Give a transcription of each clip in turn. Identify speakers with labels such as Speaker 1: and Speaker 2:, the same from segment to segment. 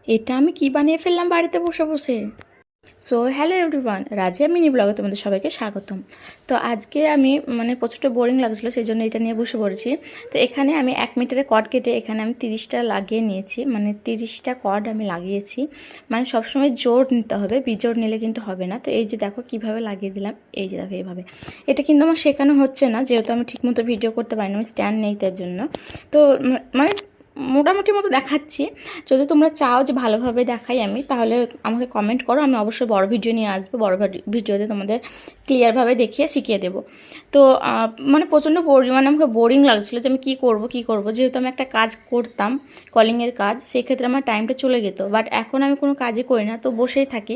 Speaker 1: এটা আমি কি বানিয়ে ফেললাম বাড়িতে বসে বসে। So hello everyone, Razia mini ব্লগে তোমাদের সবাইকে স্বাগতম। তো আজকে আমি প্রচুর বোরিং লাগছিলো, সেই জন্য এটা নিয়ে বসে পড়েছি। তো এখানে আমি 1 মিটারের কর্ড কেটে এখানে আমি 30টা লাগিয়ে নিয়েছি, 30টা কর্ড আমি লাগিয়েছি। সবসময় জোর নিতে হবে, বিজোড় নিলে কিন্তু হবে না। তো এই যে দেখো কিভাবে লাগিয়ে দিলাম, এই যে দেখো এইভাবে। এটা কিন্তু আমার শেখানো হচ্ছে না, যেহেতু আমি ঠিকমতো ভিডিও করতে পারি না, আমি স্ট্যান্ড নেই তার জন্য। তো মানে মোটামুটি মতো দেখাচ্ছি। যদি তোমরা চাও যে ভালোভাবে দেখাই আমি, তাহলে আমাকে কমেন্ট করো, আমি অবশ্যই বড় ভিডিও নিয়ে আসবো। বড় ভিডিওতে তোমাদের ক্লিয়ারভাবে দেখিয়ে শিখিয়ে দেবো। তো প্রচণ্ড পরিমাণে আমাকে বোরিং লাগছিলো যে আমি কী করবো, যেহেতু আমি একটা কাজ করতাম, কলিংয়ের কাজ, সেক্ষেত্রে আমার টাইমটা চলে যেত। বাট এখন আমি কোনো কাজই করি না, তো বসেই থাকি।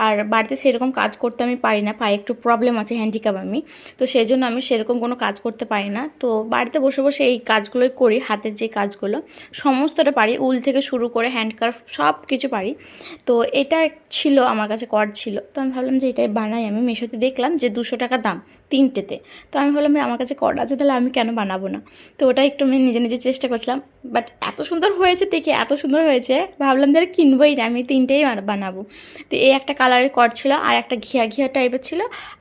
Speaker 1: আর বাড়িতে সেরকম কাজ করতে আমি পারি না, পায়ে একটু প্রবলেম আছে, হ্যান্ডিক্যাপ আমি। তো সেই জন্য আমি সেরকম কোনো কাজ করতে পারি না। তো বাড়িতে বসে বসে এই কাজগুলোই করি, হাতের যে কাজগুলো সমস্তটা পারি, উল থেকে শুরু করে হ্যান্ডকার্ফ সব কিছু পারি। তো এটা ছিল আমার কাছে, কর্ড ছিল। তো আমি ভাবলাম যে এটাই বানাই। আমি মিশোতে দেখলাম যে 200 টাকা দাম 3টেতে। তো আমি ভাবলাম আমার কাছে কর্ড আছে, তাহলে আমি কেন বানাবো না। তো ওটা একটু আমি নিজে নিজে চেষ্টা করছিলাম। বাট এত সুন্দর হয়েছে, দেখে এত সুন্দর হয়েছে, ভাবলাম যে কিনবোই না, আমি 3টেই বানাবো। তো এই একটা কালারের কর্ড ছিল, আর একটা ঘিয়া ঘিয়া টাইপের ছিল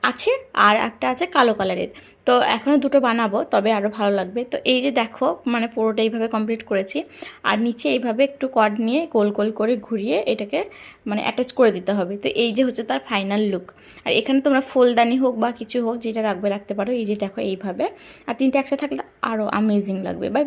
Speaker 1: আছে, আর একটা আছে কালো কালারের। তো এখনও দুটো বানাবো, তবে আরও ভালো লাগবে। তো এই যে দেখো, পুরোটা এইভাবে কমপ্লিট করেছি। আর নিচে এইভাবে একটু কর্ড নিয়ে গোল গোল করে ঘুরিয়ে এটাকে অ্যাটাচ করে দিতে হবে। তো এই যে হচ্ছে তার ফাইনাল লুক। আর এখানে তোমরা ফুলদানি হোক বা কিছু হোক, যেটা রাখতে পারো। এই যে দেখো এইভাবে। আর 3টে একসাথে থাকলে আরও অ্যামেজিং লাগবে। Bye bye.